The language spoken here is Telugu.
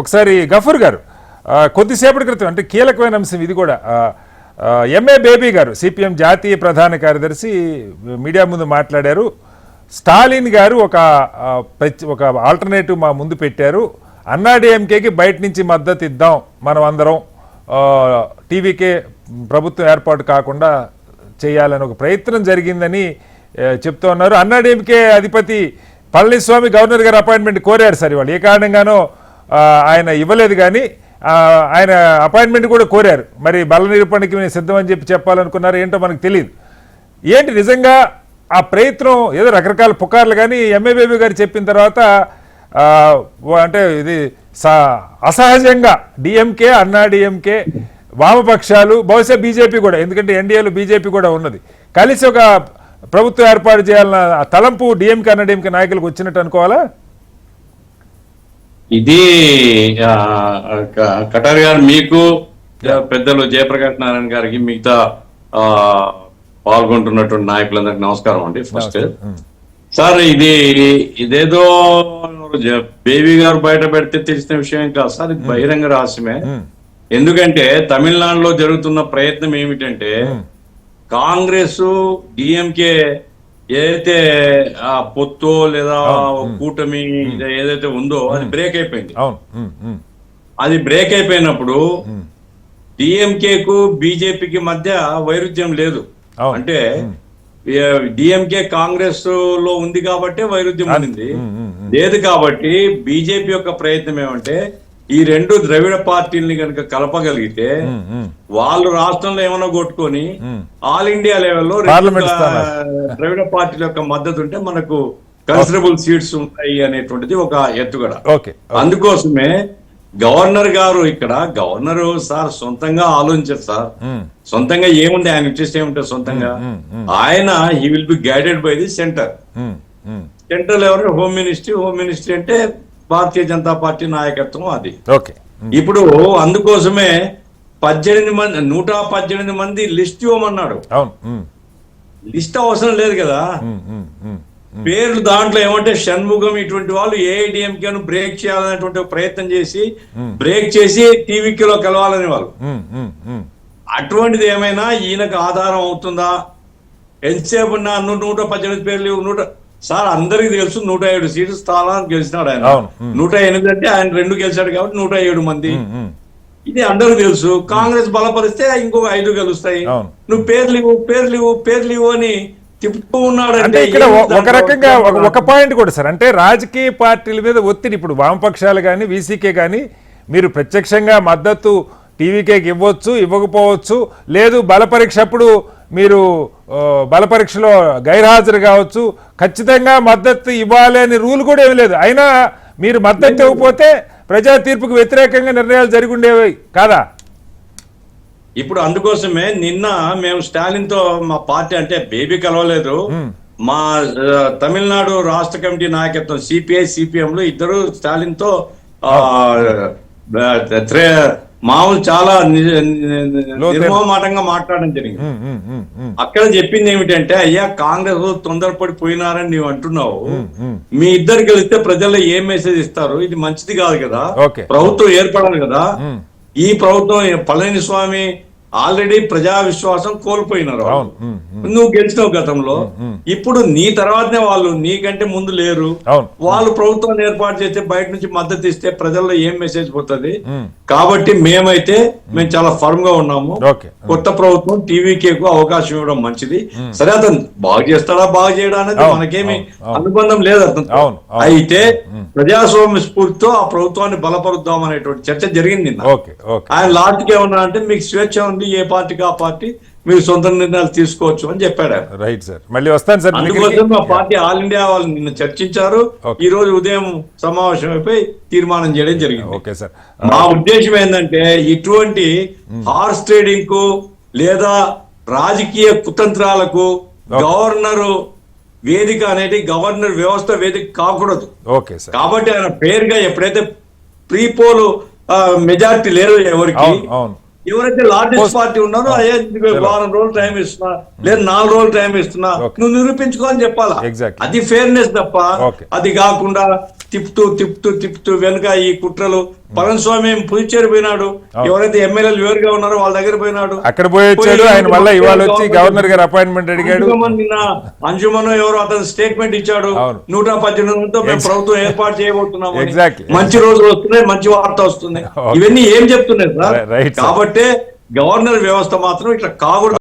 ఒకసారి గఫూర్ గారు కొద్దిసేపటి క్రితం అంటే కీలకమైన అంశం ఇది కూడా ఎంఏ బేబీ గారు సిపిఎం జాతీయ ప్రధాన కార్యదర్శి మీడియా ముందు మాట్లాడారు. స్టాలిన్ గారు ఒక ఆల్టర్నేటివ్ మా ముందు పెట్టారు. అన్నాడీఎంకేకి బయట నుంచి మద్దతు ఇద్దాం, మనం అందరం టీవీకే ప్రభుత్వం ఏర్పాటు కాకుండా చేయాలని ఒక ప్రయత్నం జరిగిందని చెప్తూ ఉన్నారు. అన్నాడీఎంకే అధిపతి పళనిస్వామి గవర్నర్ గారు అపాయింట్మెంట్ కోరారు సార్. ఇవాళ ఏ కారణంగానో ఆయన ఇవ్వలేదు, కానీ ఆయన అపాయింట్మెంట్ కూడా కోరారు. మరి బల నిరూపణకి మేము సిద్ధమని చెప్పాలనుకున్నారు, ఏంటో మనకు తెలియదు. ఏంటి నిజంగా ఆ ప్రయత్నం? ఏదో రకరకాల పుకార్లు, కానీ ఎంఏ బేబీ గారు చెప్పిన తర్వాత అంటే ఇది అసహజంగా డిఎంకే, అన్నాడీఎంకే, వామపక్షాలు, బహుశా బీజేపీ కూడా, ఎందుకంటే ఎన్డీఏలో బీజేపీ కూడా ఉన్నది, కలిసి ఒక ప్రభుత్వం ఏర్పాటు చేయాలన్న తలంపు డిఎంకే అన్నాడీఎంకే నాయకులకు వచ్చినట్టు అనుకోవాలా? ఇది కటారి గారు, మీకు పెద్దలు జయప్రకాష్ నారాయణ గారికి, మిగతా పాల్గొంటున్నటువంటి నాయకులందరికీ నమస్కారం అండి. ఫస్ట్ సార్, ఇదేదో బేబీ గారు బయట పెడితే తెలిసిన విషయం కాదు సార్, ఇది బహిరంగ రహస్యమే. ఎందుకంటే తమిళనాడులో జరుగుతున్న ప్రయత్నం ఏమిటంటే కాంగ్రెస్ డిఎంకే ఏదైతే ఆ పొత్తు లేదా కూటమి ఏదైతే ఉందో అది బ్రేక్ అయిపోయింది. అది బ్రేక్ అయిపోయినప్పుడు డిఎంకేకు బీజేపీకి మధ్య వైరుధ్యం లేదు. అంటే డిఎంకే కాంగ్రెస్ లో ఉంది కాబట్టి వైరుధ్యం ఉంది, లేదు కాబట్టి బీజేపీ యొక్క ప్రయత్నం ఏమంటే ఈ రెండు ద్రవిడ పార్టీలని కనుక కలపగలిగితే వాళ్ళు రాష్ట్రంలో ఏమైనా కొట్టుకొని ఆల్ ఇండియా లెవెల్లో ద్రవిడ పార్టీల యొక్క మద్దతు ఉంటే మనకు కన్సిడరబుల్ సీట్స్ ఉంటాయి అనేటువంటిది ఒక ఎత్తుగడ. అందుకోసమే గవర్నర్ గారు గవర్నర్ సార్ సొంతంగా ఆలోచించారు సార్. సొంతంగా ఏముంది, ఆయన ఇంట్రెస్ట్ ఏముంటుంది సొంతంగా? ఆయన he will be guided by the centre. Central ఎవరు? హోమ్ మినిస్ట్రీ అంటే భారతీయ జనతా పార్టీ నాయకత్వం అది. ఇప్పుడు అందుకోసమే 118 మంది లిస్ట్ ఇవ్వమన్నాడు. లిస్ట్ అవసరం లేదు కదా, పేర్లు దాంట్లో ఏమంటే షణ్ముఖం ఇటువంటి వాళ్ళు ఏఐడిఎంకేను బ్రేక్ చేయాలనేటువంటి ప్రయత్నం చేసి బ్రేక్ చేసి టీవీలో కలవాలని వాళ్ళు. అటువంటిది ఏమైనా ఈయనకు ఆధారం అవుతుందా? ఎంతసేపు 118 పేర్లు సార్ అందరికి తెలుసు, 107 సీట్లు స్థానానికి గెలిచినాడు ఆయన. 108 అంటే ఆయన 2 గెలిచాడు కాబట్టి 107 మంది. ఇది అందరికి తెలుసు. కాంగ్రెస్ బలపరిస్తే ఇంకొక 5 గెలుస్తాయి. నువ్వు పేర్లు ఇవ్వు అని తిప్పుతూ ఉన్నాడు. అంటే ఇక్కడ ఒక రకంగా ఒక పాయింట్ కూడా సార్, అంటే రాజకీయ పార్టీల మీద ఒత్తిడి. ఇప్పుడు వామపక్షాలు కానీ వీసీకే కానీ మీరు ప్రత్యక్షంగా మద్దతు టీవీకేకి ఇవ్వచ్చు, ఇవ్వకపోవచ్చు, లేదు బలపరీక్ష అప్పుడు మీరు బలపరీక్షలో గైర్హాజరు కావచ్చు, ఖచ్చితంగా మద్దతు ఇవ్వాలి అని రూల్ కూడా ఏమి లేదు. అయినా మీరు మద్దతు ఇవ్వకపోతే ప్రజా తీర్పుకు వ్యతిరేకంగా నిర్ణయాలు జరిగి ఉండేవి కాదా? ఇప్పుడు అందుకోసమే నిన్న మేము స్టాలిన్ తో మా పార్టీ అంటే బేబీ కలవలేదు, మా తమిళనాడు రాష్ట్ర కమిటీ నాయకత్వం సిపిఐ సిపిఎంలు ఇద్దరు స్టాలిన్ తో మామూలు చాలా నిర్మోహమాటంగా మాట్లాడడం జరిగింది. అక్కడ చెప్పింది ఏమిటంటే, అయ్యా కాంగ్రెస్ తొందరపడిపోయినారని నీవు అంటున్నావు, మీ ఇద్దరు గెలిస్తే ప్రజల్లో ఏం మెసేజ్ ఇస్తారు? ఇది మంచిది కాదు కదా, ప్రభుత్వం ఏర్పడాలి కదా. ఈ ప్రభుత్వం పళనిస్వామి ఆల్రెడీ ప్రజా విశ్వాసం కోల్పోయినారు. నువ్వు గెలిచినావు గతంలో, ఇప్పుడు నీ తర్వాతనే వాళ్ళు నీకంటే ముందు లేరు. వాళ్ళు ప్రభుత్వాన్ని ఏర్పాటు చేస్తే బయట నుంచి మద్దతు ఇస్తే ప్రజల్లో ఏం మెసేజ్ పోతుంది? కాబట్టి మేము చాలా ఫర్మ్ గా ఉన్నాము. కొత్త ప్రభుత్వం టీవీకేకు అవకాశం ఇవ్వడం మంచిది. సరే, అతను బాగు చేస్తాడా బాగు చేయడా అనేది మనకేమి అనుబంధం లేదు అతను. అయితే ప్రజాస్వామ్య స్ఫూర్తితో ఆ ప్రభుత్వాన్ని బలపరుద్దాం అనేటువంటి చర్చ జరిగింది. ఆయన లాస్ట్కి ఏమన్నా అంటే, మీకు స్వేచ్ఛ ఉంది, ఏ పార్టీకి ఆ పార్టీ మీరు సొంత నిర్ణయాలు తీసుకోవచ్చు అని చెప్పాడు. రైట్ సార్, మళ్ళీ వస్తాను సార్. అందుకోసం మా పార్టీ ఆల్ ఇండియా వాళ్ళు నిన్న చర్చించారు, ఈ రోజు ఉదయం సమావేశం అయిపోయి తీర్మానం చేయడం జరిగింది. ఓకే సార్, మా ఉద్దేశం ఏంటంటే ఇటువంటి హార్స్ ట్రేడింగ్ కు లేదా రాజకీయ కుతంత్రాలకు గవర్నర్ వేదిక అనేది గవర్నర్ వ్యవస్థ వేదిక కాకూడదు. కాబట్టి ఆయన పేరుగా ఎప్పుడైతే ప్రీపోల్ మెజారిటీ లేదు ఎవరైతే లార్జెస్ట్ పార్టీ ఉన్నారో, అయ్యా వారం రోజులు టైం ఇస్తున్నా లేదా 4 రోజులు టైం ఇస్తున్నా, నువ్వు నిరూపించుకో అని చెప్పాలా. అది ఫెయిర్నెస్ తప్ప అది కాకుండా తిప్పుతూ వెనుక ఈ కుట్రలు. పళనిస్వామి పుదుచ్చేరి పోయినాడు, ఎవరైతే ఎమ్మెల్యేలు వేరుగా ఉన్నారో వాళ్ళ దగ్గర పోయినాడు. అక్కడ పోయి వచ్చాడు ఆయన, మళ్ళీ ఇవాళ వచ్చి గవర్నర్ గారు అపాయింట్మెంట్ అడిగాడు. నిన్న అంజుమన్ ఎవరో అతను స్టేట్మెంట్ ఇచ్చాడు, 118 మేము ప్రభుత్వం ఏర్పాటు చేయబోతున్నాము. మంచి రోజులు వస్తున్నాయి, మంచి వార్త వస్తున్నాయి. ఇవన్నీ ఏం చెప్తున్నాయి సార్? కాబట్టి గవర్నర్ వ్యవస్థ మాత్రం ఇట్లా కాకూడదు.